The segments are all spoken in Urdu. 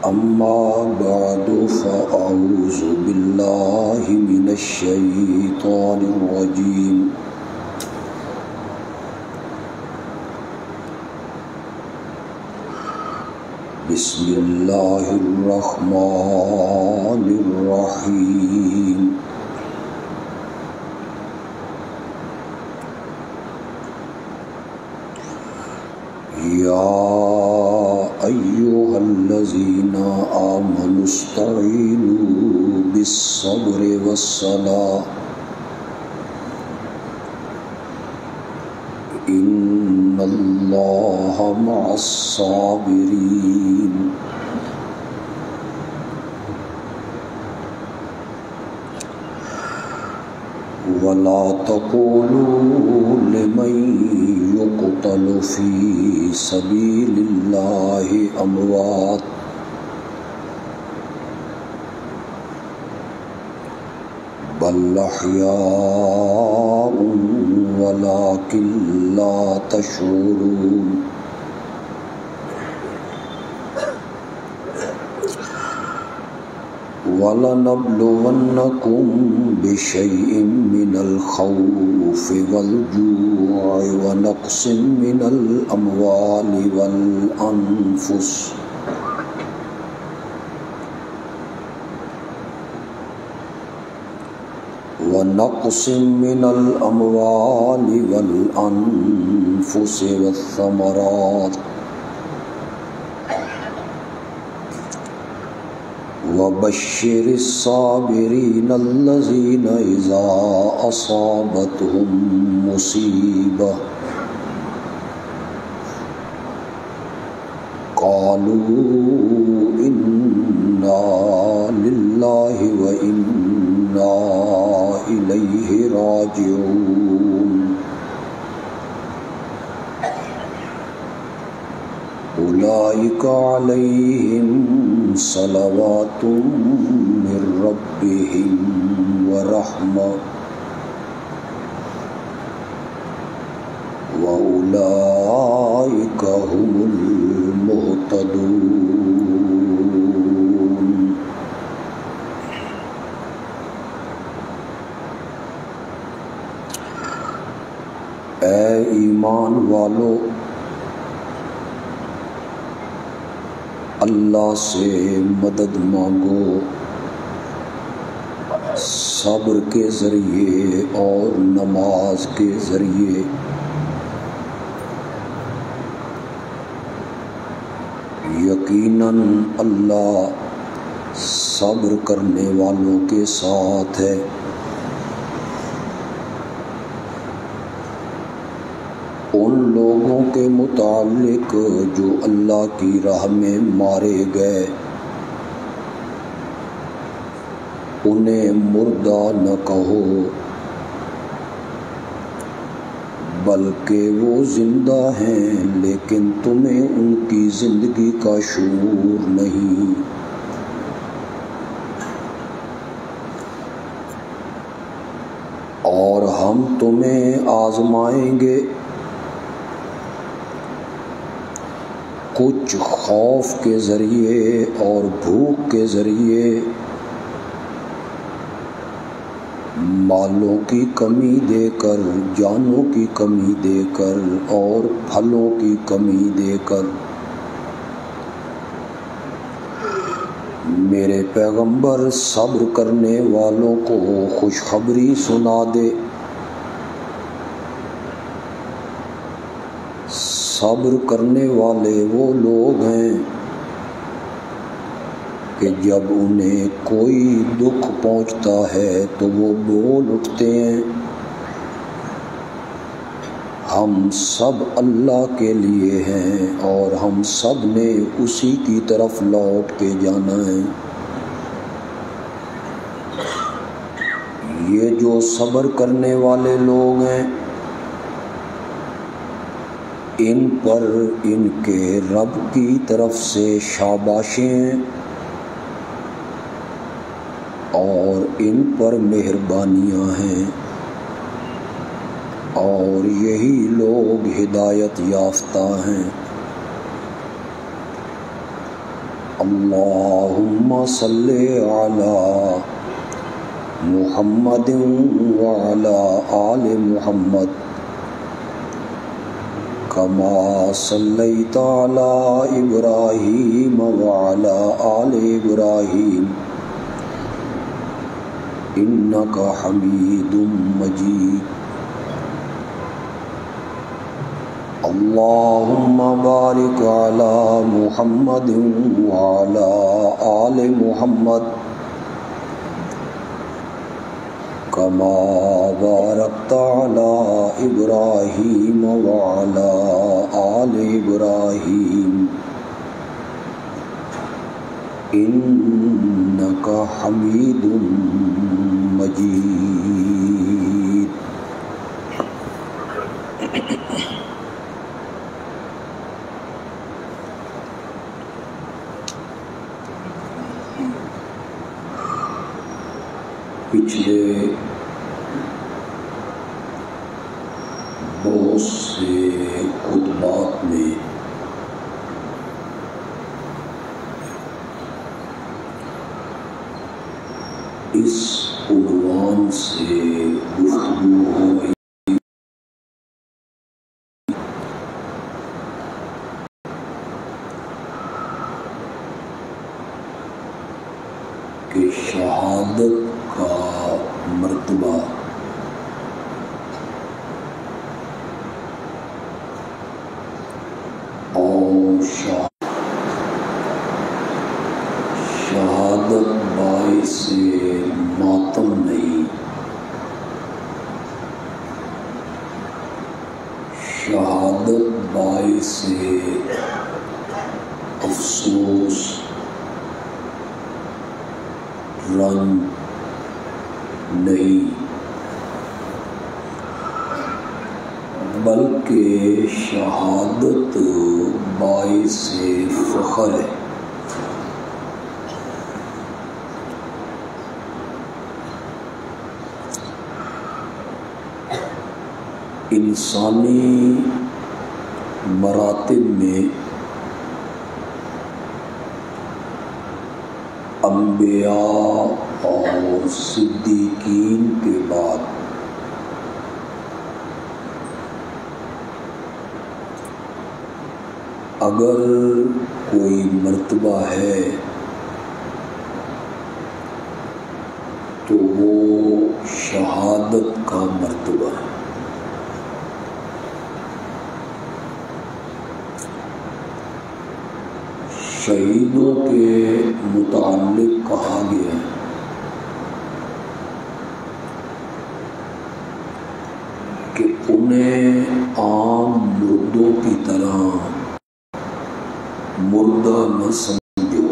أما بعد فأعوذ بالله من الشيطان الرجيم بسم الله الرحمن الرحيم يا أيها الذين آمنوا استعينوا بالصبر والصلاة إن الله مع الصابرين ولا تقولوا لمن يقتل في سبيل الله أموات بل أحياء ولكن لا تشعرون وَلَنَبْلُوَنَّكُمْ بِشَيْءٍ مِّنَ الْخَوْفِ وَالْجُوعِ وَنَقْصٍ مِّنَ الْأَمْوَالِ وَالْأَنفُسِ وَالثَّمَرَاتِ وَبَشِّرِ الصَّابِرِينَ الَّذِينَ إِذَا أَصَابَتْهُم مُّصِيبَةٌ قَالُوا إِنَّا لِلَّهِ وَإِنَّا إِلَيْهِ راجعون أولئك عليهم صلوات من ربهم ورحمة وأولئك هم المهتدون اے ایمان والو، اللہ سے مدد مانگو صبر کے ذریعے اور نماز کے ذریعے۔ یقیناً اللہ صبر کرنے والوں کے ساتھ ہے۔ ان لوگوں کے متعلق جو اللہ کی راہ میں مارے گئے، انہیں مردہ نہ کہو بلکہ وہ زندہ ہیں، لیکن تمہیں ان کی زندگی کا شعور نہیں۔ اور ہم تمہیں آزمائیں گے، کچھ خوف کے ذریعے اور بھوک کے ذریعے، مالوں کی کمی دے کر، جانوں کی کمی دے کر اور پھلوں کی کمی دے کر۔ میرے پیغمبر صبر کرنے والوں کو خوشخبری سنا دے۔ صبر کرنے والے وہ لوگ ہیں کہ جب انہیں کوئی دکھ پہنچتا ہے تو وہ بول اٹھتے ہیں، ہم سب اللہ کے لیے ہیں اور ہم سب نے اسی کی طرف لوٹ کے جانا ہے۔ یہ جو صبر کرنے والے لوگ ہیں، ان پر ان کے رب کی طرف سے شاباشیں اور ان پر مہربانیاں ہیں، اور یہی لوگ ہدایت یافتہ ہیں۔ اللہم صلی علی محمد وعلی آل محمد کما صلیت علی ابراہیم وعلی آل ابراہیم انک حمید مجید اللہم بارک علی محمد وعلی آل محمد کما بارکت علی ابراہیم وعلی آل ابراہیم انک حمید مجید۔ پچھلے بہت سے خطبات میں اس عنوان سے گفتگو ہو رہی کہ شہادت کا مرتبہ اور شہادت باعث ماتم نہیں، شہادت باعث افسوس رنج نہیں، بلکہ شہادت باعث فخر ہے۔ انسانی مراتب میں انبیاء اور صدیقین کے بعد اگر کوئی مرتبہ ہے تو وہ شہادت کا مرتبہ ہے۔ شہیدوں کے متعلق کہا گیا کہ انہیں عام مردوں کی طرح مردہ نہ سمجھو،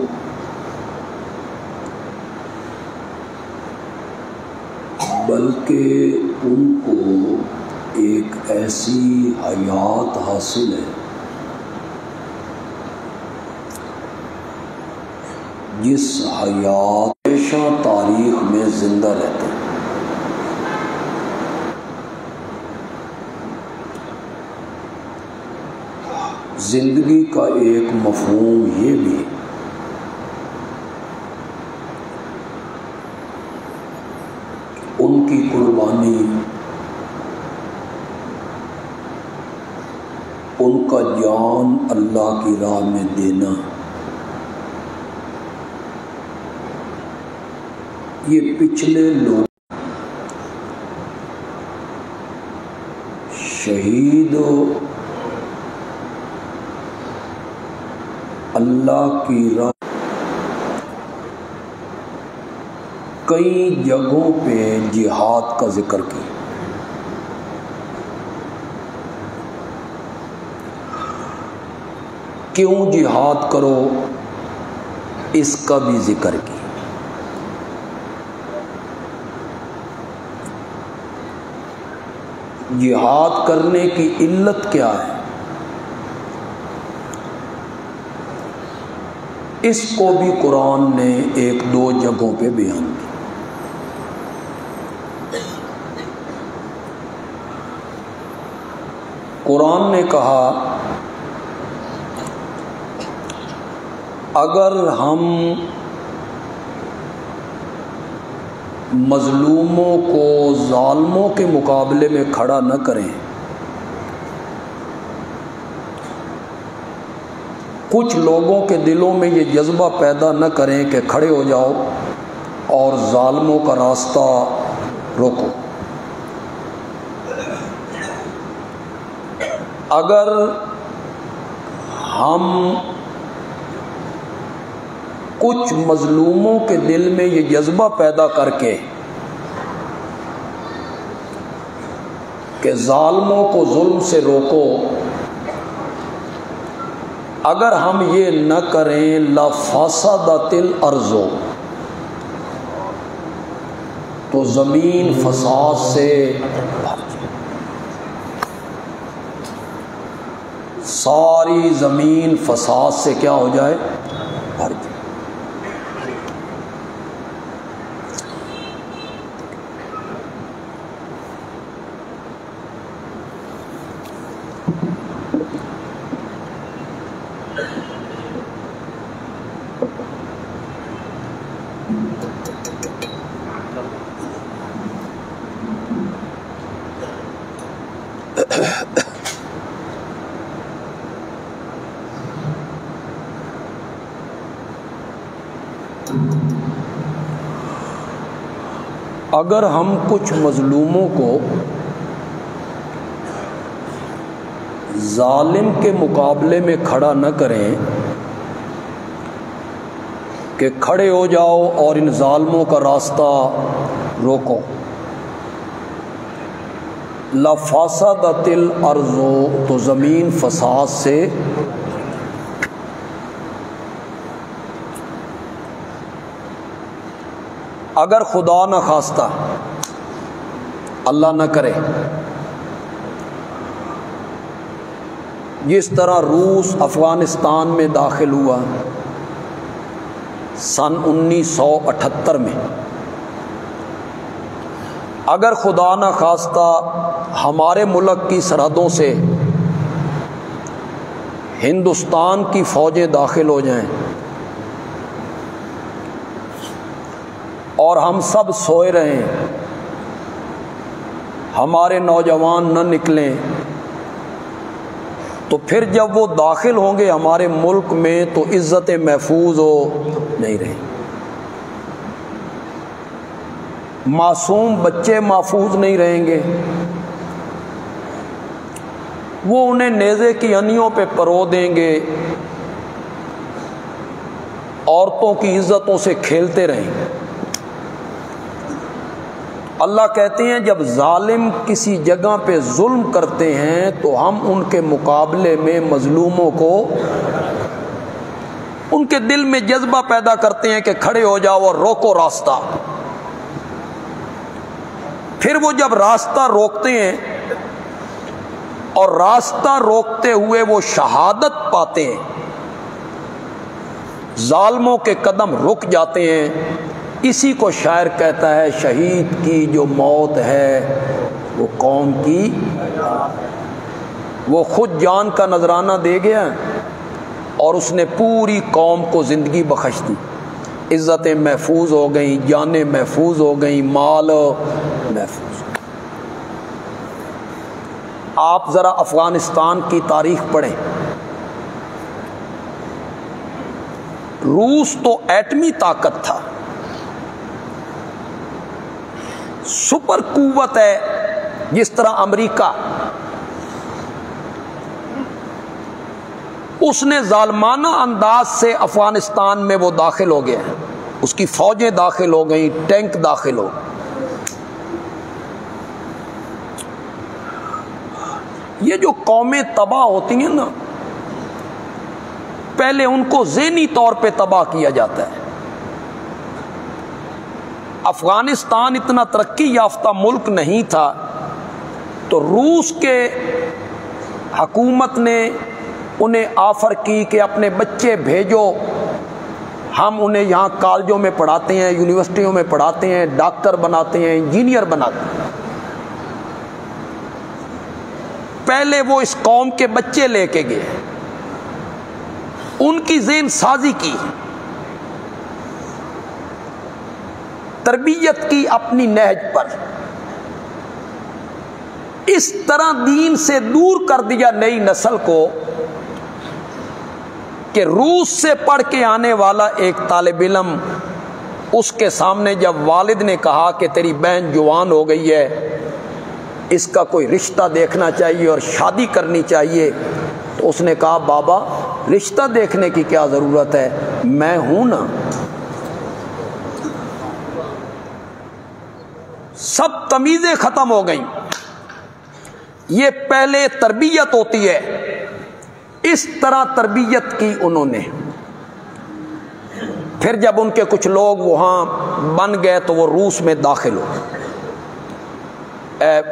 بلکہ ان کو ایک ایسی حیات حاصل ہے جس حیات ہمیشہ تاریخ میں زندہ رہتا ہے۔ زندگی کا ایک مفہوم یہ بھی ان کی قربانی، ان کا جان اللہ کی راہ میں دینا، یہ پچھلے لوگ شہید اللہ کی راہ کئی جگہوں پہ جہاد کا ذکر کیا۔ کیوں جہاد کرو اس کا بھی ذکر کیا۔ جہاد کرنے کی علت کیا ہے، اس کو بھی قرآن نے ایک دو جگہوں پہ بیان کیا۔ قرآن نے کہا اگر ہم مظلوموں کو ظالموں کے مقابلے میں کھڑا نہ کریں، کچھ لوگوں کے دلوں میں یہ جذبہ پیدا نہ کریں کہ کھڑے ہو جاؤ اور ظالموں کا راستہ روکو، اگر ہم کچھ مظلوموں کے دل میں یہ جذبہ پیدا کر کے کہ ظالموں کو ظلم سے روکو، اگر ہم یہ نہ کریں لفسدت الارض، تو زمین فساد سے ساری زمین فساد سے کیا ہو جائے؟ بھر جائے۔ اگر ہم کچھ مظلوموں کو ظالم کے مقابلے میں کھڑا نہ کریں کہ کھڑے ہو جاؤ اور ان ظالموں کا راستہ روکو، لفسدت الارض، تو زمین فساد سے اگر خدا نہ خواستہ اللہ نہ کرے جس طرح روس افغانستان میں داخل ہوا سن 1978 میں، اگر خدا نہ خواستہ ہمارے ملک کی سرحدوں سے ہندوستان کی فوجیں داخل ہو جائیں اور ہم سب سوئے رہیں، ہمارے نوجوان نہ نکلیں، تو پھر جب وہ داخل ہوں گے ہمارے ملک میں تو عزت محفوظ نہیں رہی، معصوم بچے محفوظ نہیں رہیں گے، وہ انہیں نیزے کی انیوں پہ پرو دیں گے، عورتوں کی عزتوں سے کھیلتے رہیں گے۔ اللہ کہتے ہیں جب ظالم کسی جگہ پہ ظلم کرتے ہیں تو ہم ان کے مقابلے میں مظلوموں کو ان کے دل میں جذبہ پیدا کرتے ہیں کہ کھڑے ہو جاؤ اور روکو راستہ۔ پھر وہ جب راستہ روکتے ہیں اور راستہ روکتے ہوئے وہ شہادت پاتے ہیں، ظالموں کے قدم رک جاتے ہیں، اسی کو شاعر کہتا ہے شہید کی جو موت ہے وہ قوم کی، وہ خود جان کا نذرانہ دے گیا اور اس نے پوری قوم کو زندگی بخش دی، عزتیں محفوظ ہو گئیں، جانیں محفوظ ہو گئیں، مال محفوظ۔ آپ ذرا افغانستان کی تاریخ پڑھیں، روس تو ایٹمی طاقت تھا، سپر قوت ہے جس طرح امریکہ، اس نے ظالمانہ انداز سے افغانستان میں وہ داخل ہو گیا، اس کی فوجیں داخل ہو گئیں، ٹینک داخل ہو، یہ جو قومیں تباہ ہوتی ہیں نا، پہلے ان کو ذہنی طور پہ تباہ کیا جاتا ہے۔ افغانستان اتنا ترقی یافتہ ملک نہیں تھا تو روس کے حکومت نے انہیں آفر کی کہ اپنے بچے بھیجو، ہم انہیں یہاں کالجوں میں پڑھاتے ہیں، یونیورسٹیوں میں پڑھاتے ہیں، ڈاکٹر بناتے ہیں، انجینئر بناتے ہیں۔ پہلے وہ اس قوم کے بچے لے کے گئے، ان کی ذہن سازی کی، تربیت کی اپنی نہج پر، اس طرح دین سے دور کر دیا نئی نسل کو کہ روس سے پڑھ کے آنے والا ایک طالب علم، اس کے سامنے جب والد نے کہا کہ تیری بہن جوان ہو گئی ہے، اس کا کوئی رشتہ دیکھنا چاہیے اور شادی کرنی چاہیے، تو اس نے کہا بابا رشتہ دیکھنے کی کیا ضرورت ہے، میں ہوں نا۔ سب تمیزیں ختم ہو گئیں۔ یہ پہلے تربیت ہوتی ہے، اس طرح تربیت کی انہوں نے۔ پھر جب ان کے کچھ لوگ وہاں بن گئے تو وہ روس میں داخل ہو،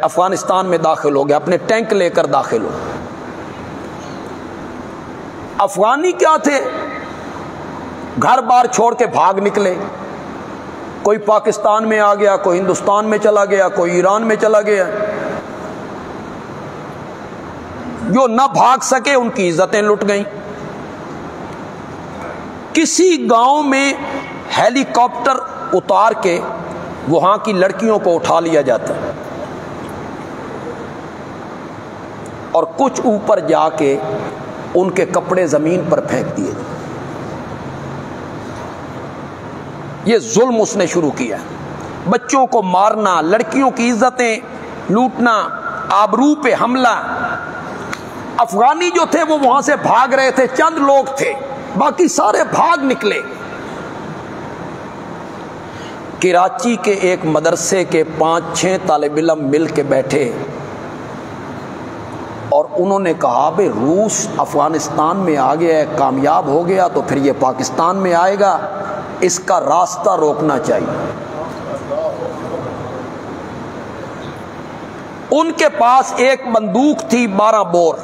افغانستان میں داخل ہو گئے، اپنے ٹینک لے کر داخل ہو۔ افغانی کیا تھے، گھر بار چھوڑ کے بھاگ نکلے، کوئی پاکستان میں آ گیا، کوئی ہندوستان میں چلا گیا، کوئی ایران میں چلا گیا۔ جو نہ بھاگ سکے ان کی عزتیں لٹ گئیں۔ کسی گاؤں میں ہیلی کاپٹر اتار کے وہاں کی لڑکیوں کو اٹھا لیا جاتا ہے اور کچھ اوپر جا کے ان کے کپڑے زمین پر پھینک دیے۔ یہ ظلم اس نے شروع کیا، بچوں کو مارنا، لڑکیوں کی عزتیں لوٹنا، آبرو پہ حملہ۔ افغانی جو تھے وہ وہاں سے بھاگ رہے تھے، چند لوگ تھے، باقی سارے بھاگ نکلے۔ کراچی کے ایک مدرسے کے 5-6 طالب علم مل کے بیٹھے اور انہوں نے کہا بھئی روس افغانستان میں آ گیا ہے، کامیاب ہو گیا تو پھر یہ پاکستان میں آئے گا، اس کا راستہ روکنا چاہیے۔ ان کے پاس ایک بندوق تھی 12 بور،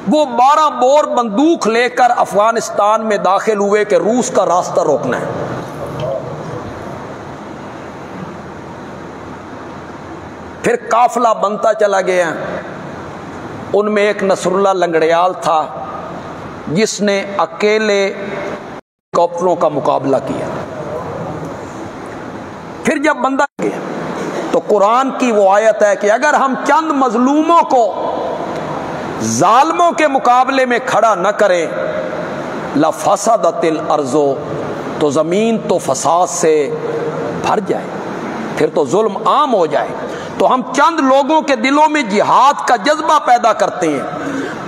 وہ 12 بور بندوق لے کر افغانستان میں داخل ہوئے کہ روس کا راستہ روکنا ہے۔ پھر قافلہ بنتا چلا گیا۔ ان میں ایک نصر اللہ لنگڑیال تھا جس نے اکیلے کاپٹروں کا مقابلہ کیا۔ پھر جب بندہ گیا تو قرآن کی وہ آیت ہے کہ اگر ہم چند مظلوموں کو ظالموں کے مقابلے میں کھڑا نہ کریں لفسدت الارض، تو زمین تو فساد سے بھر جائے، پھر تو ظلم عام ہو جائے۔ تو ہم چند لوگوں کے دلوں میں جہاد کا جذبہ پیدا کرتے ہیں،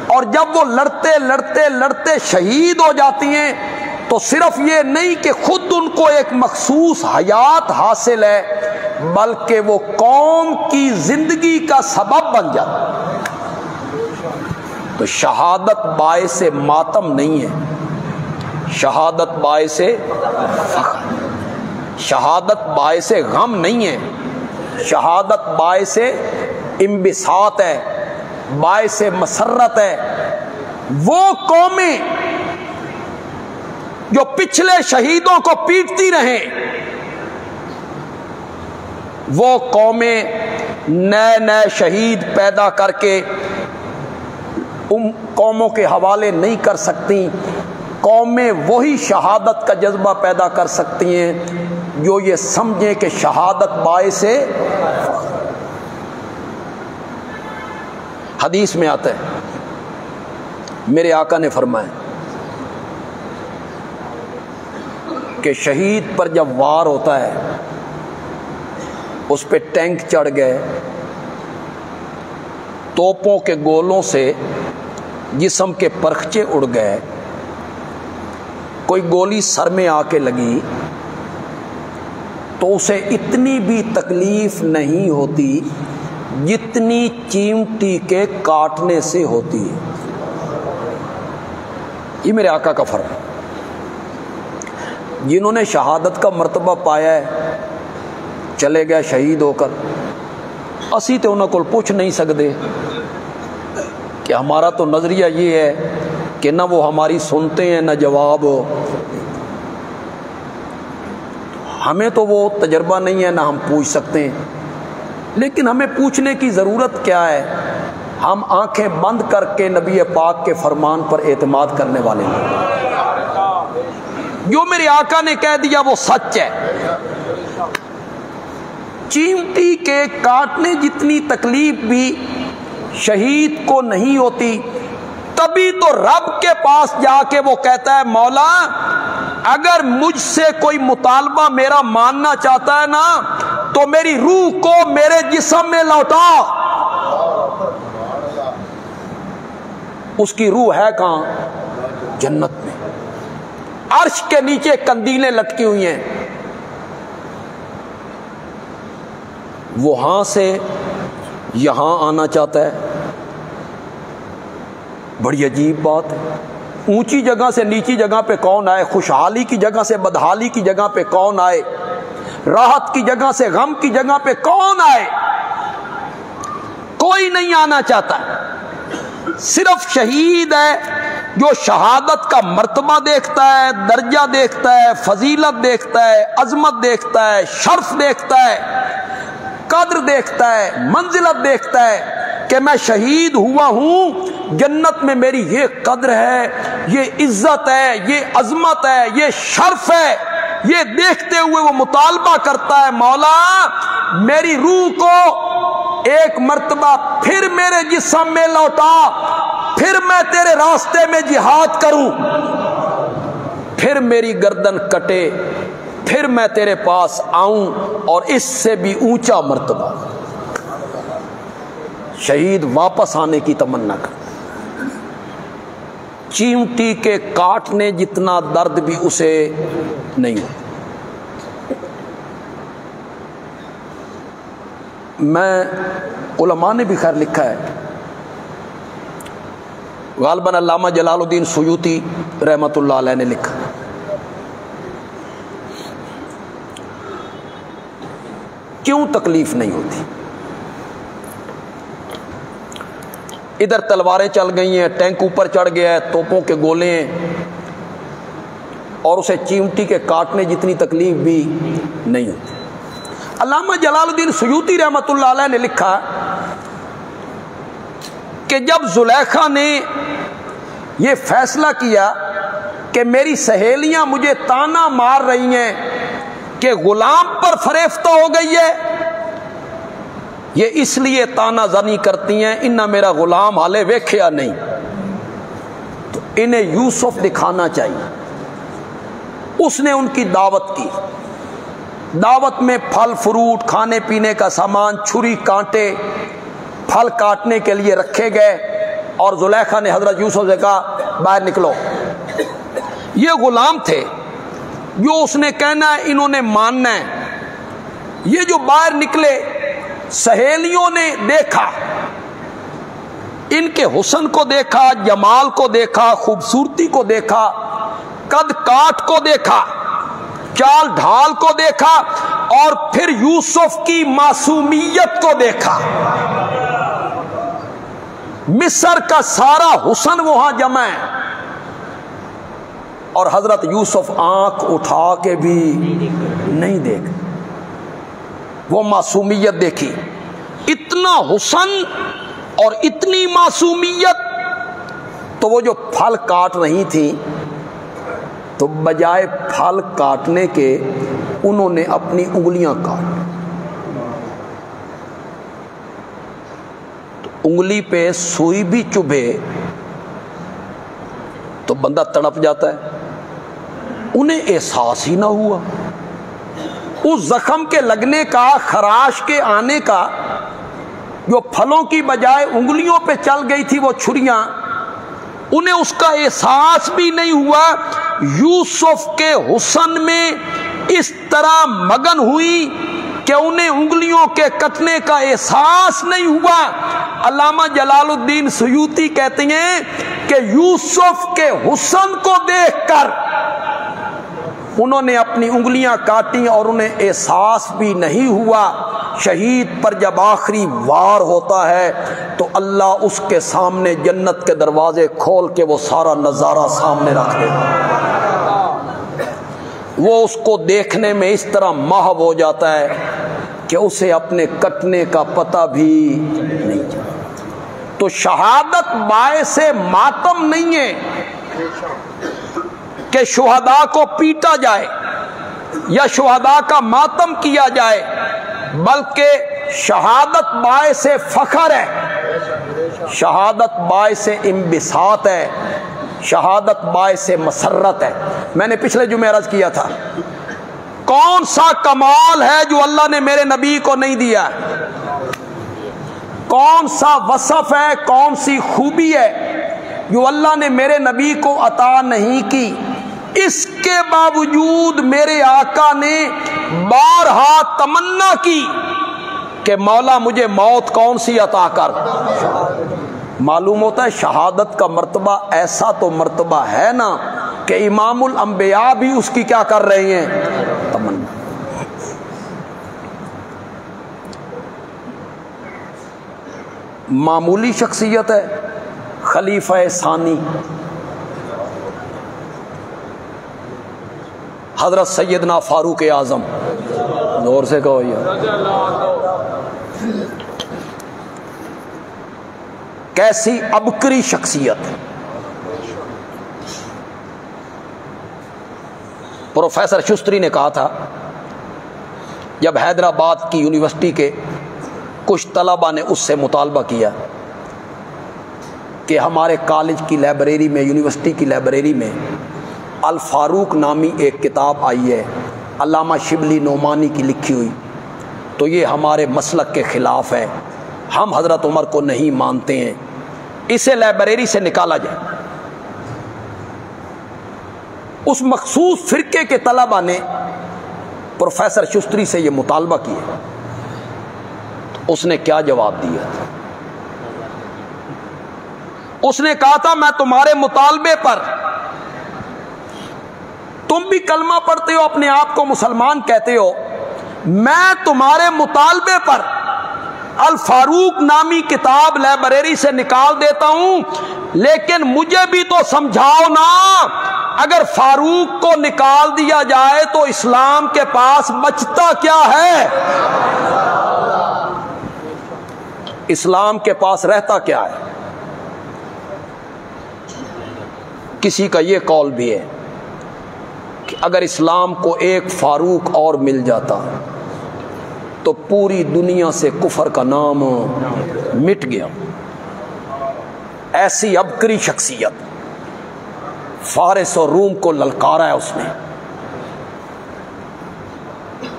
اور جب وہ لڑتے لڑتے لڑتے شہید ہو جاتی ہیں تو صرف یہ نہیں کہ خود ان کو ایک مخصوص حیات حاصل ہے، بلکہ وہ قوم کی زندگی کا سبب بن جاتا ہے۔ تو شہادت باعث ماتم نہیں ہے، شہادت باعث فخر، شہادت باعث غم نہیں ہے، شہادت باعث انبساط ہے، باعث مسرت ہے۔ وہ قومیں جو پچھلے شہیدوں کو پیٹتی رہیں، وہ قومیں نئے نئے شہید پیدا کر کے ان قوموں کے حوالے نہیں کر سکتی۔ قومیں وہی شہادت کا جذبہ پیدا کر سکتی ہیں جو یہ سمجھیں کہ شہادت باعث حدیث میں آتا ہے، میرے آقا نے فرمایا کہ شہید پر جب وار ہوتا ہے، اس پہ ٹینک چڑھ گئے، توپوں کے گولوں سے جسم کے پرخچے اڑ گئے، کوئی گولی سر میں آ کے لگی تو اسے اتنی بھی تکلیف نہیں ہوتی جتنی چیمٹی کے کاٹنے سے ہوتی ہے۔ یہ میرے آقا کا فرق ہے۔ جنہوں نے شہادت کا مرتبہ پایا ہے چلے گئے شہید ہو کر، اسی تو انہوں کو پوچھ نہیں سکتے کہ ہمارا تو نظریہ یہ ہے کہ نہ وہ ہماری سنتے ہیں نہ جواب، ہمیں تو وہ تجربہ نہیں ہے نہ ہم پوچھ سکتے ہیں، لیکن ہمیں پوچھنے کی ضرورت کیا ہے؟ ہم آنکھیں بند کر کے نبی پاک کے فرمان پر اعتماد کرنے والے ہیں۔ جو میرے آقا نے کہہ دیا وہ سچ ہے۔ چیونٹی کے کاٹنے جتنی تکلیف بھی شہید کو نہیں ہوتی، تبھی تو رب کے پاس جا کے وہ کہتا ہے مولا اگر مجھ سے کوئی مطالبہ میرا ماننا چاہتا ہے نا تو میری روح کو میرے جسم میں لوٹا۔ اس کی روح ہے کہاں؟ جنت میں، عرش کے نیچے قندیلیں لٹکی ہوئی ہیں، وہاں سے یہاں آنا چاہتا ہے۔ بڑی عجیب بات ہے، اونچی جگہ سے نیچی جگہ پہ کون آئے؟ خوشحالی کی جگہ سے بدحالی کی جگہ پہ کون آئے؟ راحت کی جگہ سے غم کی جگہ پہ کون آئے؟ کوئی نہیں آنا چاہتا، صرف شہید ہے جو شہادت کا مرتبہ دیکھتا ہے، درجہ دیکھتا ہے، فضیلت دیکھتا ہے، عظمت دیکھتا ہے، شرف دیکھتا ہے، قدر دیکھتا ہے، منزلت دیکھتا ہے کہ میں شہید ہوا ہوں، جنت میں میری یہ قدر ہے، یہ عزت ہے، یہ عظمت ہے، یہ شرف ہے۔ یہ دیکھتے ہوئے وہ مطالبہ کرتا ہے مولا میری روح کو ایک مرتبہ پھر میرے جسم میں لوٹا، پھر میں تیرے راستے میں جہاد کروں، پھر میری گردن کٹے، پھر میں تیرے پاس آؤں، اور اس سے بھی اونچا مرتبہ۔ شہید واپس آنے کی تمنا کرتا، چیونٹی کے کاٹنے جتنا درد بھی اسے نہیں ہوتا۔ میں علماء نے بھی خیر لکھا ہے، غالباً علامہ جلال الدین سیوطی رحمۃ اللہ علیہ نے لکھا، کیوں تکلیف نہیں ہوتی؟ ادھر تلواریں چل گئی ہیں، ٹینک اوپر چڑھ گیا ہے، توپوں کے گولے ہیں، اور اسے چیونٹی کے کاٹنے جتنی تکلیف بھی نہیں ہوتی۔ علامہ جلال الدین سیوطی رحمۃ اللہ علیہ نے لکھا کہ جب زلیخا نے یہ فیصلہ کیا کہ میری سہیلیاں مجھے تانا مار رہی ہیں کہ غلام پر فریفتہ ہو گئی ہے، یہ اس لیے تانا زنی کرتی ہیں انہاں میرا غلام حالے ویکھیا نہیں، تو انہیں یوسف دکھانا چاہیے۔ اس نے ان کی دعوت کی، دعوت میں پھل فروٹ، کھانے پینے کا سامان، چھری کانٹے پھل کاٹنے کے لیے رکھے گئے، اور زلیخا نے حضرت یوسف سے کہا باہر نکلو۔ یہ غلام تھے، جو اس نے کہنا ہے انہوں نے ماننا ہے۔ یہ جو باہر نکلے، سہیلیوں نے دیکھا، ان کے حسن کو دیکھا، جمال کو دیکھا، خوبصورتی کو دیکھا، قد کاٹ کو دیکھا، چال ڈھال کو دیکھا، اور پھر یوسف کی معصومیت کو دیکھا۔ مصر کا سارا حسن وہاں جمع ہے، اور حضرت یوسف آنکھ اٹھا کے بھی نہیں دیکھ، وہ معصومیت دیکھی، اتنا حسن اور اتنی معصومیت۔ تو وہ جو پھل کاٹ رہی تھی، تو بجائے پھل کاٹنے کے انہوں نے اپنی انگلیاں کاٹ، تو انگلی پہ سوئی بھی چبھے تو بندہ تڑپ جاتا ہے۔ انہیں احساس ہی نہ ہوا اس زخم کے لگنے کا، خراش کے آنے کا، جو پھلوں کی بجائے انگلیوں پہ چل گئی تھی وہ چھریاں، انہیں اس کا احساس بھی نہیں ہوا۔ یوسف کے حسن میں اس طرح مگن ہوئی کہ انہیں انگلیوں کے کٹنے کا احساس نہیں ہوا۔ علامہ جلال الدین سیوطی کہتے ہیں کہ یوسف کے حسن کو دیکھ کر انہوں نے اپنی انگلیاں کاٹیں اور انہیں احساس بھی نہیں ہوا۔ شہید پر جب آخری وار ہوتا ہے تو اللہ اس کے سامنے جنت کے دروازے کھول کے وہ سارا نظارہ سامنے رکھ دیتا، وہ اس کو دیکھنے میں اس طرح محو ہو جاتا ہے کہ اسے اپنے کٹنے کا پتہ بھی نہیں چلتا۔ تو شہادت باعث ماتم نہیں ہے کہ شہداء کو پیٹا جائے یا شہداء کا ماتم کیا جائے، بلکہ شہادت باعث فخر ہے، شہادت باعث انبساط ہے، شہادت باعث مسرت ہے۔ میں نے پچھلے جمعے عرض کیا تھا، کون سا کمال ہے جو اللہ نے میرے نبی کو نہیں دیا؟ کون سا وصف ہے، کون سی خوبی ہے جو اللہ نے میرے نبی کو عطا نہیں کی؟ اس کے باوجود میرے آقا نے بارہا تمنا کی کہ مولا مجھے موت کون سی عطا کر۔ معلوم ہوتا ہے شہادت کا مرتبہ ایسا تو مرتبہ ہے نا کہ امام الانبیاء بھی اس کی کیا کر رہے ہیں؟ تمنا۔ معمولی شخصیت ہے، خلیفہ ثانی حضرت سیدنا فاروق اعظم، زور سے کہو یار، کیسی عبقری شخصیت۔ پروفیسر شستری نے کہا تھا جب حیدرآباد کی یونیورسٹی کے کچھ طلباء نے اس سے مطالبہ کیا کہ ہمارے کالج کی لائبریری میں، یونیورسٹی کی لائبریری میں الفاروق نامی ایک کتاب آئی ہے، علامہ شبلی نعمانی کی لکھی ہوئی، تو یہ ہمارے مسلک کے خلاف ہے، ہم حضرت عمر کو نہیں مانتے ہیں، اسے لائبریری سے نکالا جائے۔ اس مخصوص فرقے کے طلباء نے پروفیسر شستری سے یہ مطالبہ کیا، تو اس نے کیا جواب دیا؟ اس نے کہا تھا میں تمہارے مطالبے پر، تم بھی کلمہ پڑھتے ہو، اپنے آپ کو مسلمان کہتے ہو، میں تمہارے مطالبے پر الفاروق نامی کتاب لائبریری سے نکال دیتا ہوں، لیکن مجھے بھی تو سمجھاؤ نا، اگر فاروق کو نکال دیا جائے تو اسلام کے پاس بچتا کیا ہے؟ اسلام کے پاس رہتا کیا ہے؟ کسی کا یہ قول بھی ہے کہ اگر اسلام کو ایک فاروق اور مل جاتا تو پوری دنیا سے کفر کا نام مٹ گیا۔ ایسی عبقری شخصیت، فارس اور روم کو للکارا ہے اس نے،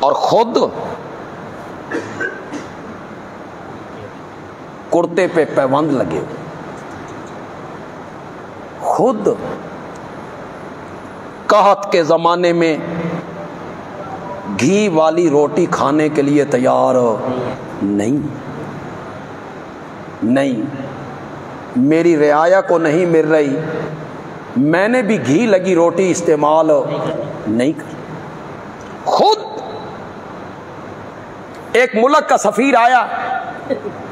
اور خود کرتے پہ پیوند لگے، خود قحط کے زمانے میں گھی والی روٹی کھانے کے لیے تیار نہیں، میری رعایا کو نہیں مل رہی، میں نے بھی گھی لگی روٹی استعمال نہیں کر۔ خود ایک ملک کا سفیر آیا،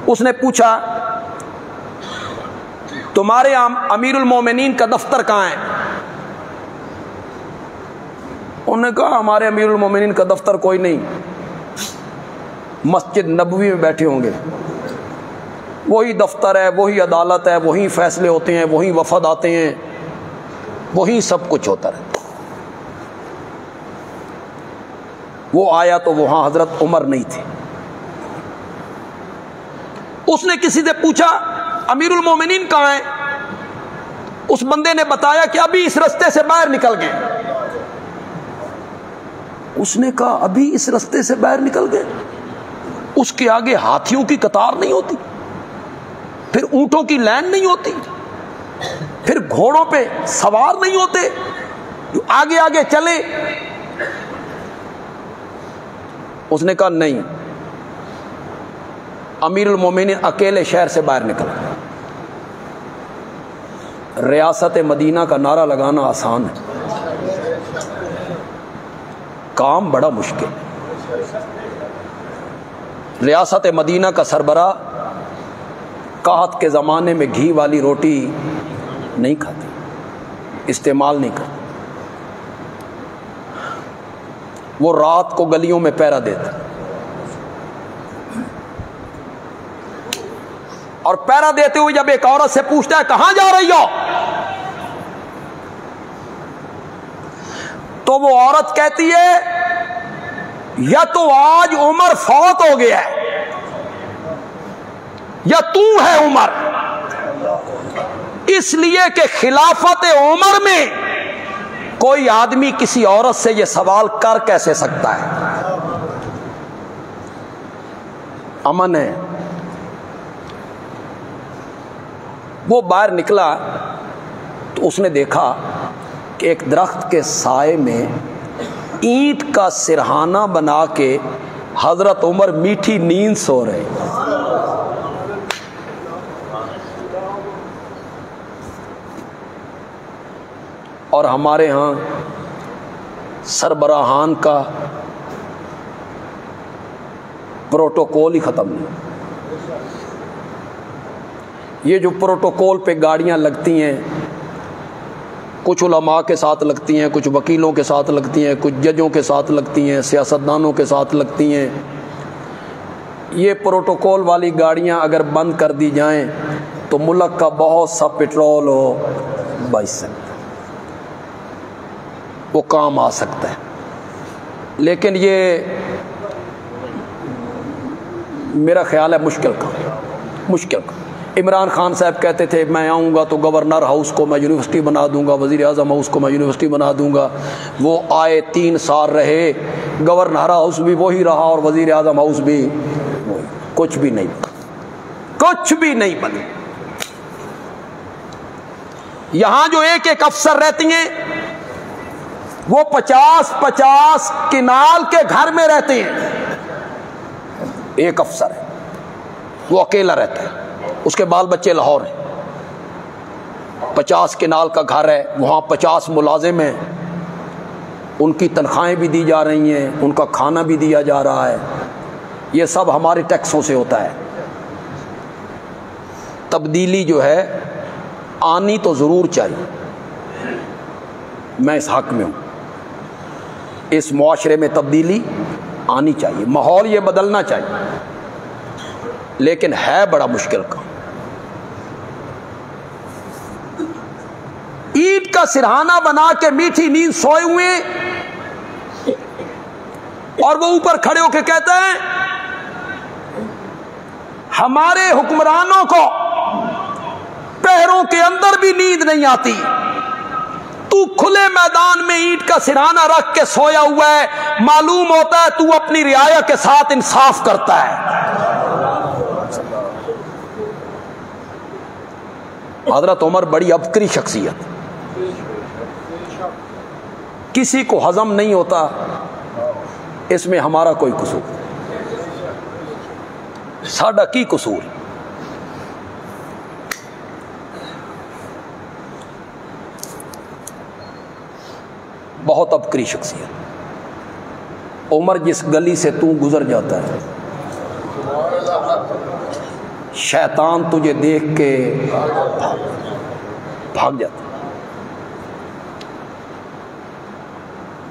اس نے پوچھا تمہارے امیر المومنین کا دفتر کہاں ہے؟ انہوں نے کہا ہمارے امیر المومنین کا دفتر کوئی نہیں، مسجد نبوی میں بیٹھے ہوں گے، وہی دفتر ہے، وہی عدالت ہے، وہی فیصلے ہوتے ہیں، وہی وفد آتے ہیں، وہی سب کچھ ہوتا رہتا۔ وہ آیا تو وہاں حضرت عمر نہیں تھے۔ اس نے کسی سے پوچھا امیر المومنین کہاں ہیں؟ اس بندے نے بتایا کہ ابھی اس رستے سے باہر نکل گئے۔ اس نے کہا ابھی اس رستے سے باہر نکل گئے؟ اس کے آگے ہاتھیوں کی قطار نہیں ہوتی، پھر اونٹوں کی لائن نہیں ہوتی، پھر گھوڑوں پہ سوار نہیں ہوتے جو آگے آگے چلے؟ اس نے کہا نہیں، امیر المومنین اکیلے شہر سے باہر نکل۔ ریاست مدینہ کا نعرہ لگانا آسان ہے، کام بڑا مشکل۔ ریاست مدینہ کا سربراہ قحط کے زمانے میں گھی والی روٹی نہیں کھاتے، استعمال نہیں کرتے، وہ رات کو گلیوں میں پہرا دیتا، اور پیرا دیتے ہوئے جب ایک عورت سے پوچھتا ہے کہاں جا رہی ہو، تو وہ عورت کہتی ہے یا تو آج عمر فوت ہو گیا ہے یا تو ہے عمر، اس لیے کہ خلافت عمر میں کوئی آدمی کسی عورت سے یہ سوال کر کیسے سکتا ہے؟ امن ہے۔ وہ باہر نکلا تو اس نے دیکھا کہ ایک درخت کے سائے میں اینٹ کا سرہانہ بنا کے حضرت عمر میٹھی نیند سو رہے۔ اور ہمارے ہاں سربراہان کا پروٹوکول ہی ختم نہیں۔ یہ جو پروٹوکول پہ گاڑیاں لگتی ہیں، کچھ علماء کے ساتھ لگتی ہیں، کچھ وکیلوں کے ساتھ لگتی ہیں، کچھ ججوں کے ساتھ لگتی ہیں، سیاستدانوں کے ساتھ لگتی ہیں، یہ پروٹوکول والی گاڑیاں اگر بند کر دی جائیں تو ملک کا بہت سا پٹرول ہو بچ سکتا ہے، وہ کام آ سکتا ہے۔ لیکن یہ میرا خیال ہے مشکل کا۔ عمران خان صاحب کہتے تھے میں آؤں گا تو گورنر ہاؤس کو میں یونیورسٹی بنا دوں گا، وزیر اعظم ہاؤس کو میں یونیورسٹی بنا دوں گا۔ وہ آئے 3 سال رہے، گورنر ہاؤس بھی وہی رہا اور وزیر اعظم ہاؤس بھی وہی، کچھ بھی نہیں بنا۔ یہاں جو ایک افسر رہتی ہیں وہ 50 کنال کے گھر میں رہتے ہیں۔ ایک افسر ہے، وہ اکیلا رہتا ہے، اس کے بال بچے لاہور ہیں، 50 کنال کا گھر ہے، وہاں 50 ملازم ہیں، ان کی تنخواہیں بھی دی جا رہی ہیں، ان کا کھانا بھی دیا جا رہا ہے، یہ سب ہمارے ٹیکسوں سے ہوتا ہے۔ تبدیلی جو ہے آنی تو ضرور چاہیے، میں اس حق میں ہوں، اس معاشرے میں تبدیلی آنی چاہیے، ماحول یہ بدلنا چاہیے، لیکن ہے بڑا مشکل کام۔ اینٹ کا سرہانہ بنا کے میٹھی نیند سوئے ہوئے اور وہ اوپر کھڑے ہو کے کہتے ہیں ہمارے حکمرانوں کو پہروں کے اندر بھی نیند نہیں آتی، تو کھلے میدان میں اینٹ کا سرہانہ رکھ کے سویا ہوا ہے، معلوم ہوتا ہے تو اپنی رعایا کے ساتھ انصاف کرتا ہے۔ حضرت عمر بڑی عبقری شخصیت، کسی کو ہضم نہیں ہوتا اس میں ہمارا کوئی قصور، ساڈا کی قصور؟ بہت عبقری شخصیت۔ عمر جس گلی سے تو گزر جاتا ہے شیطان تجھے دیکھ کے بھاگ جاتا ہے۔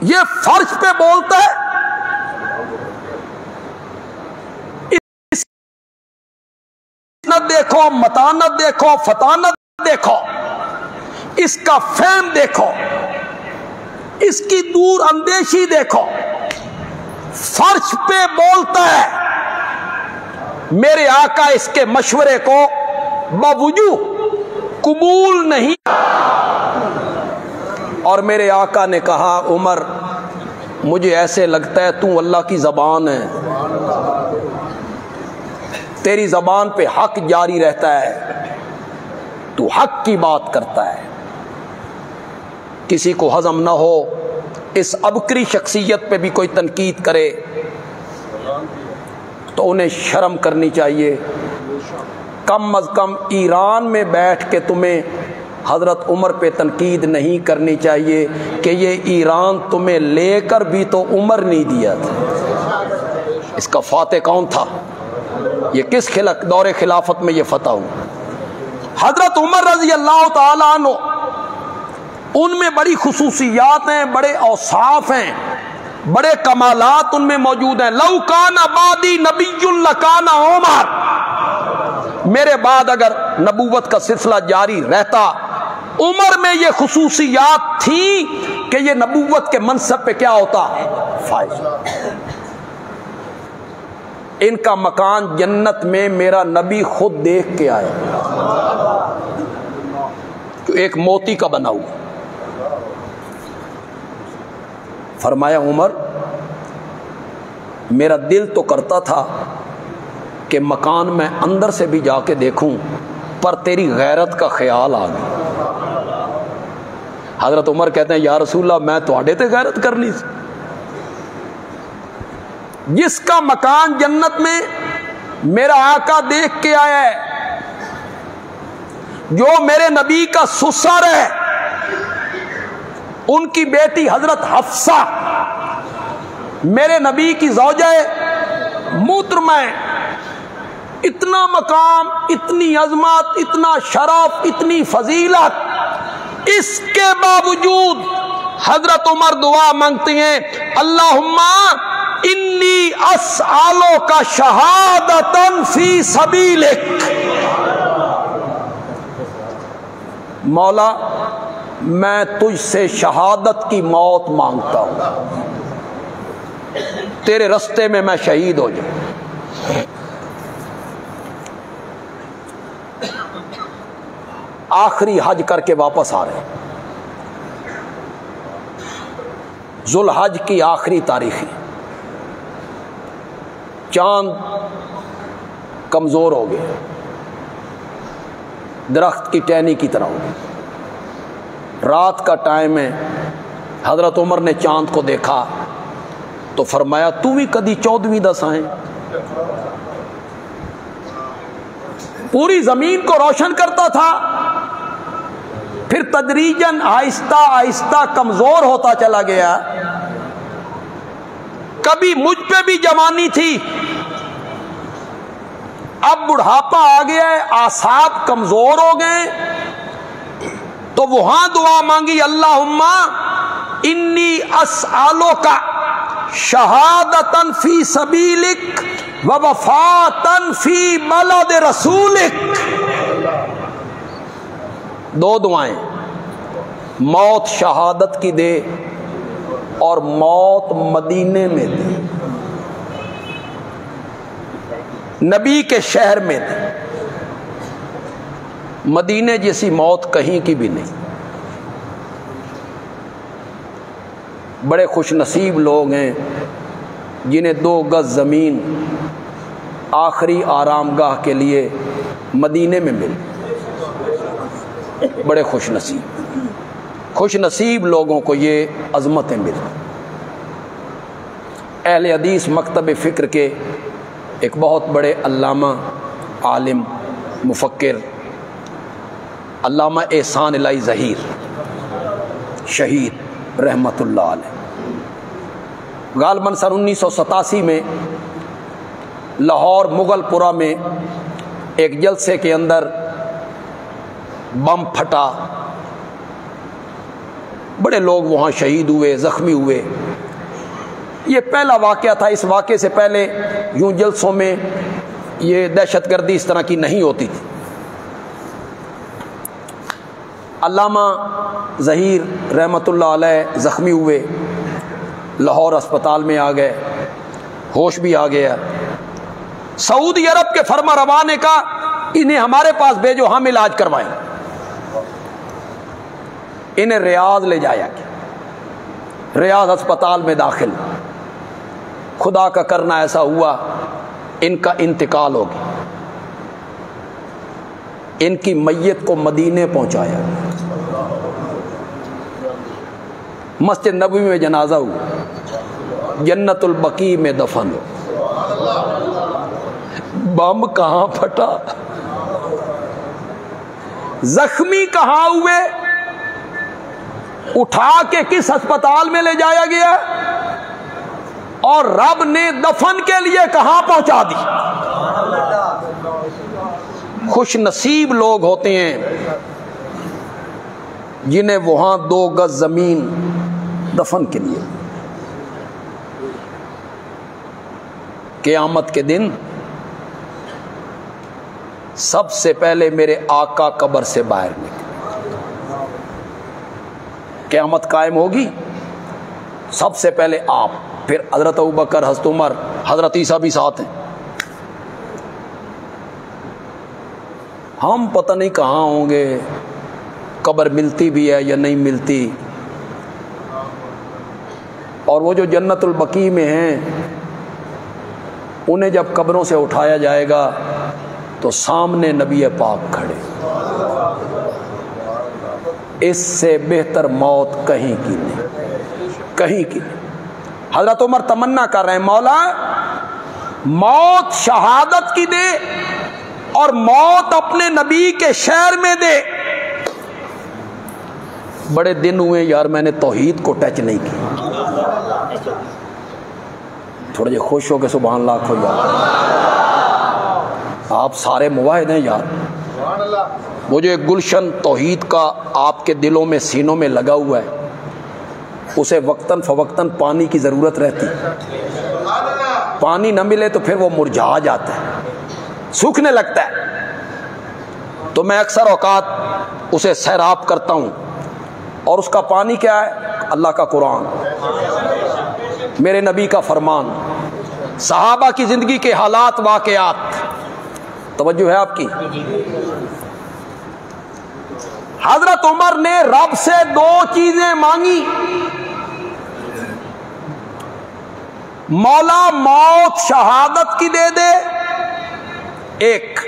یہ فرش پہ بولتا ہے، نت دیکھو، متانت دیکھو، فطانت دیکھو، اس کا فہم دیکھو، اس کی دور اندیشی دیکھو، فرش پہ بولتا ہے۔ میرے آقا اس کے مشورے کو باوجود قبول نہیں، اور میرے آقا نے کہا عمر مجھے ایسے لگتا ہے تو اللہ کی زبان ہے، تیری زبان پہ حق جاری رہتا ہے، تو حق کی بات کرتا ہے۔ کسی کو ہضم نہ ہو اس عبقری شخصیت پہ بھی کوئی تنقید کرے تو انہیں شرم کرنی چاہیے۔ کم از کم ایران میں بیٹھ کے تمہیں حضرت عمر پہ تنقید نہیں کرنی چاہیے کہ یہ ایران تمہیں لے کر بھی تو عمر نہیں دیا تھا، اس کا فاتح کون تھا؟ یہ کس دور خلافت میں یہ فتح ہوا؟ حضرت عمر رضی اللہ تعالیٰ عنہ، ان میں بڑی خصوصیات ہیں، بڑے اوصاف ہیں، بڑے کمالات ان میں موجود ہیں۔ لو کان بعدی نبی لکان عمر، میرے بعد اگر نبوت کا سلسلہ جاری رہتا، عمر میں یہ خصوصیات تھی کہ یہ نبوت کے منصب پہ کیا ہوتا، فائز۔ ان کا مکان جنت میں میرا نبی خود دیکھ کے آیا، جو ایک موتی کا بنا ہوا۔ فرمایا عمر میرا دل تو کرتا تھا کہ مکان میں اندر سے بھی جا کے دیکھوں، پر تیری غیرت کا خیال آ گیا۔ حضرت عمر کہتے ہیں یا رسول اللہ میں تواڈے تے غیرت کرنی سی، جس کا مکان جنت میں میرا آقا دیکھ کے آیا ہے، جو میرے نبی کا سسر ہے، ان کی بیٹی حضرت حفصہ میرے نبی کی زوجہ محترمہ ہے، اتنا مقام، اتنی عظمت، اتنا شرف، اتنی فضیلت، اس کے باوجود حضرت عمر دعا مانگتی ہیں اللہم انی اسألک شہادتا فی سبیلک، مولا میں تجھ سے شہادت کی موت مانگتا ہوں، تیرے رستے میں شہید ہو جاؤں۔ آخری حج کر کے واپس آ رہے ہیں، ذوالحج کی آخری تاریخ، چاند کمزور ہو گئے، درخت کی ٹہنی کی طرح ہو گئے، رات کا ٹائم ہے۔ حضرت عمر نے چاند کو دیکھا تو فرمایا تو بھی کدی 14ویں دس آئیں، پوری زمین کو روشن کرتا تھا، پھر تدریجاً آہستہ آہستہ کمزور ہوتا چلا گیا۔ کبھی مجھ پہ بھی جوانی تھی، اب بڑھاپا آ گیا ہے، اعصاب کمزور ہو گئے، تو وہاں دعا مانگی اللہم انی اسألک شہادتا فی سبیلک ووفاتا فی بلد رسولک۔ دو دعائیں، موت شہادت کی دے اور موت مدینے میں دے، نبی کے شہر میں دے، مدینے جیسی موت کہیں کی بھی نہیں۔ بڑے خوش نصیب لوگ ہیں جنہیں 2 گز زمین آخری آرام گاہ کے لیے مدینے میں مل، بڑے خوش نصیب لوگوں کو یہ عظمتیں مل۔ اہل حدیث مکتب فکر کے ایک بہت بڑے علامہ، عالم، مفکر علامہ احسان الہی ظہیر شہید رحمت اللہ علیہ، غالباً سن 1987 میں لاہور مغل پورہ میں ایک جلسے کے اندر بم پھٹا، بڑے لوگ وہاں شہید ہوئے، زخمی ہوئے۔ یہ پہلا واقعہ تھا، اس واقعے سے پہلے یوں جلسوں میں یہ دہشت گردی اس طرح کی نہیں ہوتی تھی۔ علامہ ظہیر رحمت اللہ علیہ زخمی ہوئے، لاہور اسپتال میں آ گئے، ہوش بھی آ گیا۔ سعودی عرب کے فرما روا نے کہا انہیں ہمارے پاس بھیجو، ہم علاج کروائیں۔ انہیں ریاض لے جایا گیا، ریاض اسپتال میں داخل، خدا کا کرنا ایسا ہوا ان کا انتقال ہو گیا، ان کی میت کو مدینے پہنچایا، مسجد نبوی میں جنازہ ہوا، جنت البقیع میں دفن ہو۔ بم کہاں پھٹا، زخمی کہاں ہوئے، اٹھا کے کس ہسپتال میں لے جایا گیا، اور رب نے دفن کے لیے کہاں پہنچا دی۔ خوش نصیب لوگ ہوتے ہیں جنہیں وہاں 2 گز زمین دفن کے لیے۔ قیامت کے دن سب سے پہلے میرے آقا قبر سے باہر نکلے، قیامت قائم ہوگی، سب سے پہلے آپ، پھر حضرت ابوبکر، حضرت عمر، حضرت عیسیٰ بھی ساتھ ہیں۔ ہم پتہ نہیں کہاں ہوں گے، قبر ملتی بھی ہے یا نہیں ملتی، اور وہ جو جنت البقیع میں ہیں انہیں جب قبروں سے اٹھایا جائے گا تو سامنے نبی پاک کھڑے، اس سے بہتر موت کہیں کی نہیں، کہیں کی نہیں۔ حضرت عمر تمنا کر رہے ہیں، مولا موت شہادت کی دے اور موت اپنے نبی کے شہر میں دے۔ بڑے دن ہوئے یار میں نے توحید کو ٹچ نہیں کی، تھوڑے جے خوش ہو کے سبحان اللہ کھو یار، آپ سارے موحد ہیں یار، وہ جو ایک گلشن توحید کا آپ کے دلوں میں سینوں میں لگا ہوا ہے، اسے وقتاً فوقتاً پانی کی ضرورت رہتی، پانی نہ ملے تو پھر وہ مرجھا جاتا ہے، سوکھنے لگتا ہے، تو میں اکثر اوقات اسے سیراب کرتا ہوں، اور اس کا پانی کیا ہے؟ اللہ کا قرآن، میرے نبی کا فرمان، صحابہ کی زندگی کے حالات واقعات۔ توجہ ہے آپ کی؟ حضرت عمر نے رب سے دو چیزیں مانگی، مولا موت شہادت کی دے دے، ایک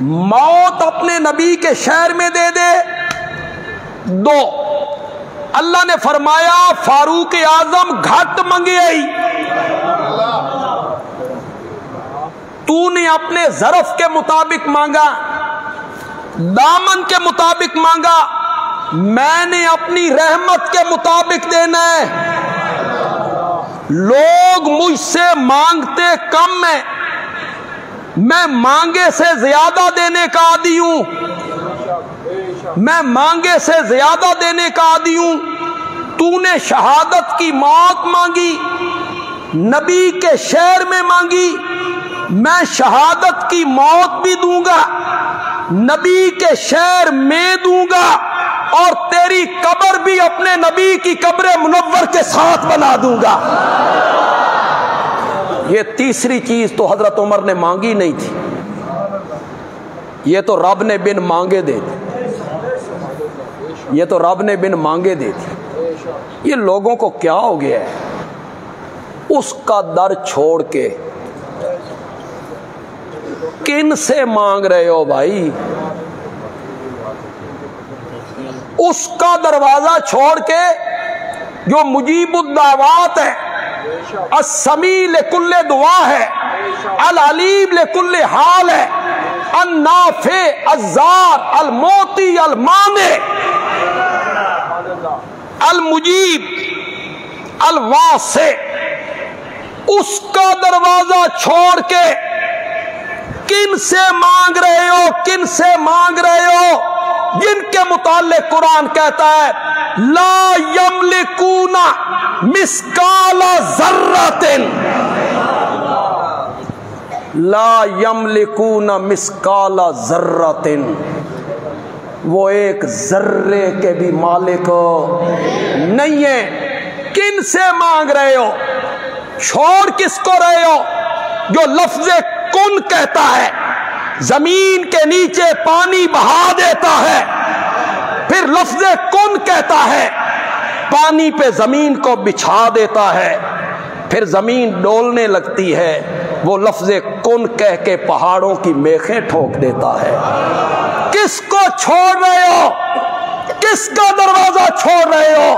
موت اپنے نبی کے شہر میں دے دے، دو اللہ نے فرمایا فاروق اعظم گھٹ منگے آئی، تو نے اپنے ظرف کے مطابق مانگا، دامن کے مطابق مانگا، میں نے اپنی رحمت کے مطابق دینا ہے۔ لوگ مجھ سے مانگتے کم ہیں، میں مانگے سے زیادہ دینے کا عادی ہوں، میں مانگے سے زیادہ دینے کا عادی ہوں۔ تو نے شہادت کی موت مانگی، نبی کے شہر میں مانگی، میں شہادت کی موت بھی دوں گا، نبی کے شہر میں دوں گا، اور تیری قبر بھی اپنے نبی کی قبر منور کے ساتھ بنا دوں گا۔ یہ تیسری چیز تو حضرت عمر نے مانگی نہیں تھی، یہ تو رب نے بن مانگے دے دی، یہ تو رب نے بن مانگے دے دی۔ یہ لوگوں کو کیا ہو گیا ہے، اس کا در چھوڑ کے کن سے مانگ رہے ہو بھائی؟ اس کا دروازہ چھوڑ کے جو مجیب الدعوات ہے، السمیع لکل دعا ہے، العلیم لکل حال ہے، النافع الضار المعطی المانع المجیب الواسع، اس کا دروازہ چھوڑ کے کن سے مانگ رہے ہو؟ کن سے مانگ رہے ہو جن کے متعلق قرآن کہتا ہے لا یملکون مثقال ذرۃ، لا یملکون مثقال ذرۃ، وہ ایک ذرے کے بھی مالک نہیں ہے۔ کن سے مانگ رہے ہو؟ چھوڑ کس کو رہے ہو؟ جو لفظ کن کہتا ہے، زمین کے نیچے پانی بہا دیتا ہے، پھر لفظ کن کہتا ہے، پانی پہ زمین کو بچھا دیتا ہے، پھر زمین ڈولنے لگتی ہے، وہ لفظ کن کہہ کے پہاڑوں کی میخیں ٹھوک دیتا ہے۔ کس کو چھوڑ رہے ہو؟ کس کا دروازہ چھوڑ رہے ہو؟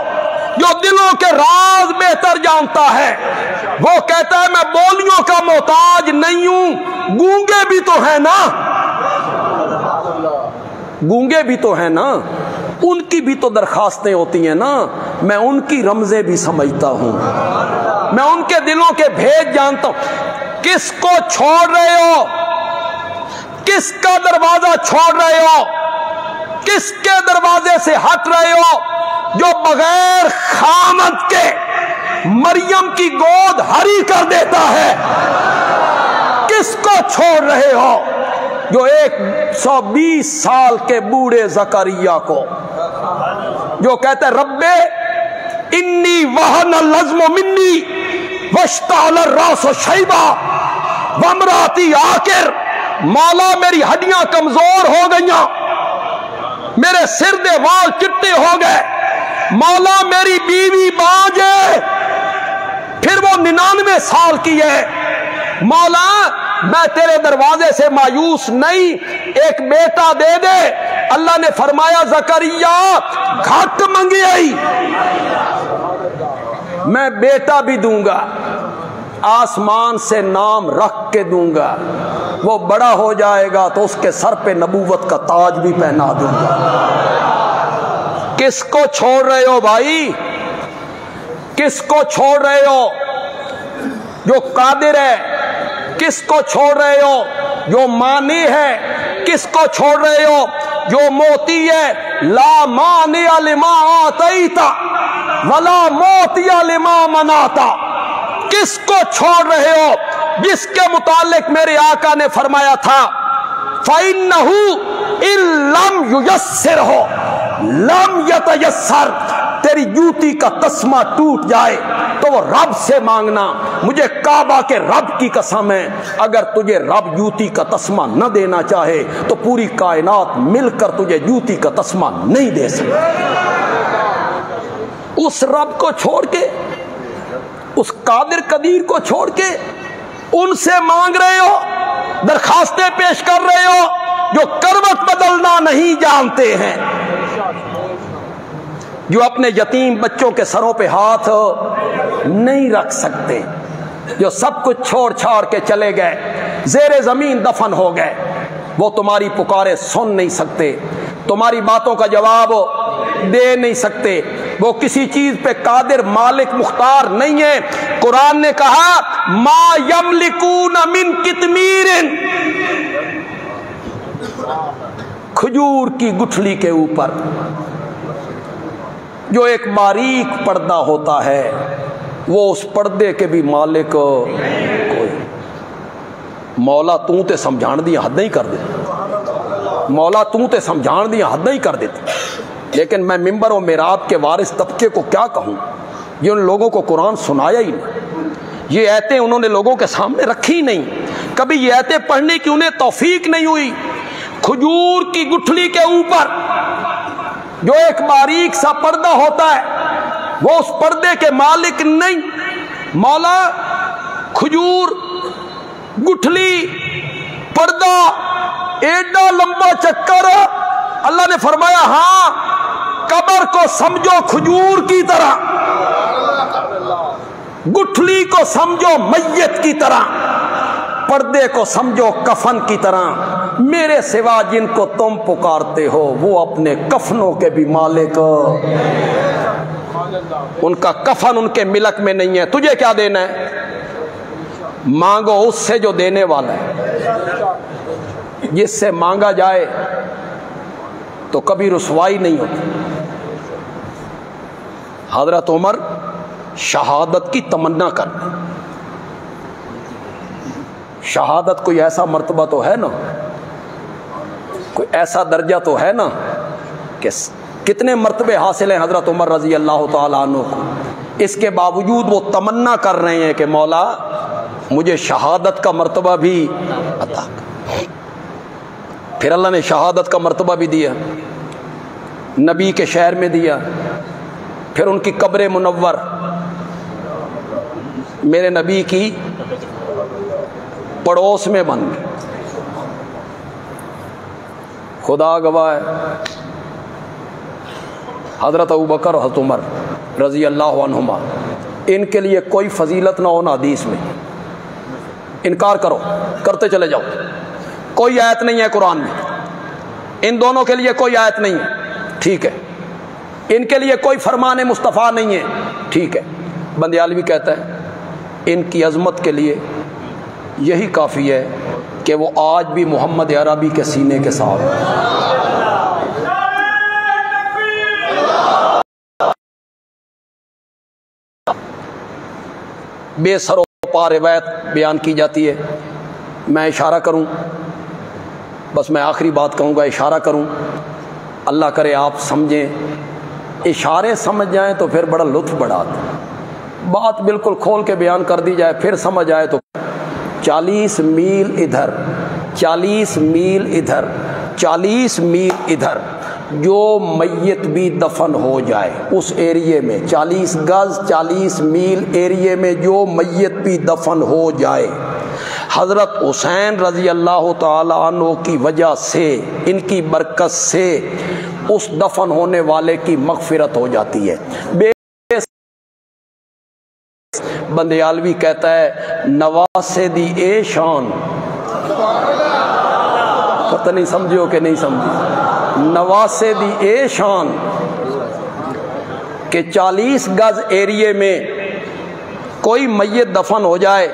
جو دلوں کے راز بہتر جانتا ہے، وہ کہتا ہے میں بولیوں کا محتاج نہیں ہوں، گونگے بھی تو ہیں نا، گونگے بھی تو ہیں نا، ان کی بھی تو درخواستیں ہوتی ہیں نا، میں ان کی رمزیں بھی سمجھتا ہوں، میں ان کے دلوں کے بھید جانتا ہوں۔ کس کو چھوڑ رہے ہو؟ کس کا دروازہ چھوڑ رہے ہو؟ کس کے دروازے سے ہٹ رہے ہو جو بغیر خامد کے مریم کی گود ہری کر دیتا ہے؟ کس کو چھوڑ رہے ہو؟ جو 120 سال کے بوڑھے زکریا کو جو کہتے ہیں رب انی وہن العظم منی واشتعل الراس شیبا وامراتی عاقر، مولا میری ہڈیاں کمزور ہو گئیاں، میرے سر دے وال چٹے ہو گئے، مولا میری بیوی بانجھ ہے، پھر وہ 99 سال کی ہے، مولا میں تیرے دروازے سے مایوس نہیں، ایک بیٹا دے دے۔ اللہ نے فرمایا زکریا گھٹ منگی آئی، میں بیٹا بھی دوں گا، آسمان سے نام رکھ کے دوں گا، وہ بڑا ہو جائے گا تو اس کے سر پہ نبوت کا تاج بھی پہنا دوں گا۔ کس کو چھوڑ رہے ہو بھائی؟ کس کو چھوڑ رہے ہو؟ جو قادر ہے۔ کس کو چھوڑ رہے ہو؟ جو مانی ہے۔ کس کو چھوڑ رہے ہو؟ جو موتی ہے۔ لا مانع لما آتیت ولا موتی لما منعت۔ کس کو چھوڑ رہے ہو؟ جس کے متعلق میرے آقا نے فرمایا تھا فَإِنَّهُ إِن لَمْ يُيَسِّرْهُ لَمْ يَتَيَسَّرْ۔ تیری جوتی کا تسمہ ٹوٹ جائے تو وہ رب سے مانگنا، مجھے کعبہ کے رب کی قسم ہے اگر تجھے رب جوتی کا تسمہ نہ دینا چاہے تو پوری کائنات مل کر تجھے جوتی کا تسمہ نہیں دے سکتی۔ اس رب کو چھوڑ کے، اس قادر قدیر کو چھوڑ کے ان سے مانگ رہے ہو، درخواستیں پیش کر رہے ہو جو کروٹ بدلنا نہیں جانتے ہیں، جو اپنے یتیم بچوں کے سروں پہ ہاتھ نہیں رکھ سکتے، جو سب کچھ چھوڑ چھاڑ کے چلے گئے، زیر زمین دفن ہو گئے، وہ تمہاری پکارے سن نہیں سکتے، تمہاری باتوں کا جواب دے نہیں سکتے، وہ کسی چیز پہ قادر مالک مختار نہیں ہے۔ قرآن نے کہا ما یملکون من قطمیر، کھجور کی گٹھلی کے اوپر جو ایک باریک پردہ ہوتا ہے وہ اس پردے کے بھی مالک کوئی۔ مولا تو تے سمجھان دیا حد نہیں کر دیتی، مولا تو تے سمجھان دیا حد نہیں کر دیتی، لیکن میں ممبر و میراب کے وارث طبقے کو کیا کہوں؟ یہ ان لوگوں کو قرآن سنایا ہی نہیں، یہ آیتیں انہوں نے لوگوں کے سامنے رکھی نہیں، کبھی یہ آیتیں پڑھنے کی انہیں توفیق نہیں ہوئی۔ کھجور کی گٹھلی کے اوپر جو ایک باریک سا پردہ ہوتا ہے وہ اس پردے کے مالک نہیں، مولا کھجور گٹھلی پردہ ایڈا لمبا چکر، اللہ نے فرمایا ہاں قبر کو سمجھو کھجور کی طرح، گٹھلی کو سمجھو میت کی طرح، پردے کو سمجھو کفن کی طرح۔ میرے سوا جن کو تم پکارتے ہو وہ اپنے کفنوں کے بھی مالک، ان کا کفن ان کے ملک میں نہیں ہے، تجھے کیا دینا ہے؟ مانگو اس سے جو دینے والا ہے، جس سے مانگا جائے تو کبھی رسوائی نہیں ہوتی۔ حضرت عمر شہادت کی تمنا کر، شہادت کوئی ایسا مرتبہ تو ہے نا، کوئی ایسا درجہ تو ہے نا کہ کتنے مرتبے حاصل ہیں حضرت عمر رضی اللہ تعالیٰ عنہ کو، اس کے باوجود وہ تمنا کر رہے ہیں کہ مولا مجھے شہادت کا مرتبہ بھی عطا کر۔ پھر اللہ نے شہادت کا مرتبہ بھی دیا، نبی کے شہر میں دیا، پھر ان کی قبر منور میرے نبی کی پڑوس میں بن گئی۔ خدا گواہ ہے حضرت ابوبکر اور حضرت عمر رضی اللہ عنہما، ان کے لیے کوئی فضیلت نہ ہونا حدیث میں، انکار کرو کرتے چلے جاؤ، کوئی آیت نہیں ہے قرآن میں، ان دونوں کے لیے کوئی آیت نہیں ہے، ٹھیک ہے، ان کے لیے کوئی فرمان مصطفیٰ نہیں ہے، ٹھیک ہے، بندیالوی کہتا ہے ان کی عظمت کے لیے یہی کافی ہے کہ وہ آج بھی محمد عربی کے سینے کے ساتھ بے سر و پا روایت بیان کی جاتی ہے۔ میں اشارہ کروں بس میں آخری بات کہوں گا، اشارہ کروں، اللہ کرے آپ سمجھیں، اشارے سمجھ جائیں تو پھر بڑا لطف بڑا آتا ہے، بات بالکل کھول کے بیان کر دی جائے پھر سمجھ آئے تو 40 میل ادھر، 40 میل ادھر، 40 میل ادھر جو میت بھی دفن ہو جائے اس ایریے میں، 40 گز 40 میل ایریے میں جو میت بھی دفن ہو جائے، حضرت حسین رضی اللہ تعالی عنہ کی وجہ سے، ان کی برکت سے اس دفن ہونے والے کی مغفرت ہو جاتی ہے۔ بندیالوی کہتا ہے نواسے دی اے شان، پتہ نہیں سمجھو کہ نہیں سمجھو، نواسے دی اے شان کہ 40 گز ایریے میں کوئی میت دفن ہو جائے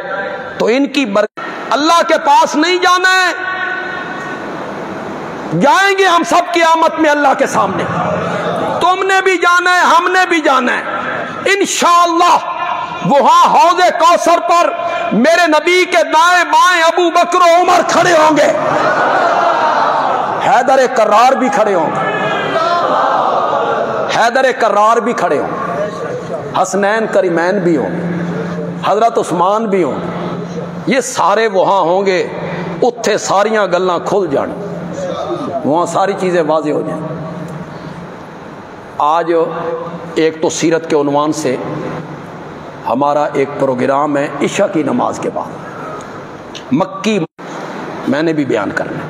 تو ان کی برکت۔ اللہ کے پاس نہیں جانا ہے، جائیں گے ہم سب قیامت میں اللہ کے سامنے، تم نے بھی جانا ہے ہم نے بھی جانا ہے انشاءاللہ۔ وہاں حوض کوثر پر میرے نبی کے دائیں بائیں ابو بکر و عمر کھڑے ہوں گے، حیدر کرار بھی کھڑے ہوں گے، حیدر کرار بھی کھڑے ہوں گے، حسنین کریمین بھی ہوں گے، حضرت عثمان بھی ہوں گے، یہ سارے وہاں ہوں گے، اتھے ساریاں گلاں کھل جان، وہاں ساری چیزیں واضح ہو جائیں۔ آج ایک تو سیرت کے عنوان سے ہمارا ایک پروگرام ہے عشاء کی نماز کے بعد، مکی میں نے بھی بیان کرنا،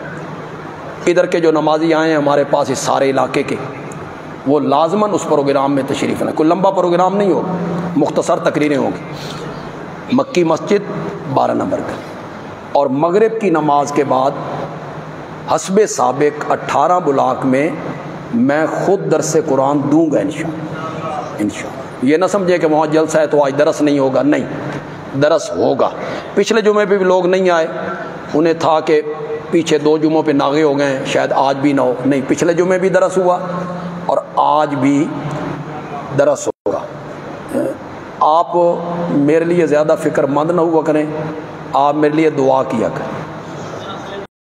ادھر کے جو نمازی آئے ہیں ہمارے پاس اس سارے علاقے کے، وہ لازماً اس پروگرام میں تشریف لیں، کوئی لمبا پروگرام نہیں ہوگا، مختصر تقریریں ہوں گی۔ مکی مسجد 12 نمبر کا، اور مغرب کی نماز کے بعد حسب سابق 18 بلاک میں میں خود درس قرآن دوں گا انشاءاللہ۔ یہ نہ سمجھے کہ وہاں جلسہ ہے تو آج درس نہیں ہوگا، نہیں، درس ہوگا۔ پچھلے جمعے پہ بھی لوگ نہیں آئے، انہیں تھا کہ پیچھے 2 جمعوں پہ ناغے ہو گئے ہیں شاید آج بھی نہ ہو، نہیں، پچھلے جمعے بھی درس ہوا اور آج بھی درس ہوگا۔ آپ میرے لیے زیادہ فکر مند نہ ہوا کریں، آپ میرے لیے دعا کیا کریں۔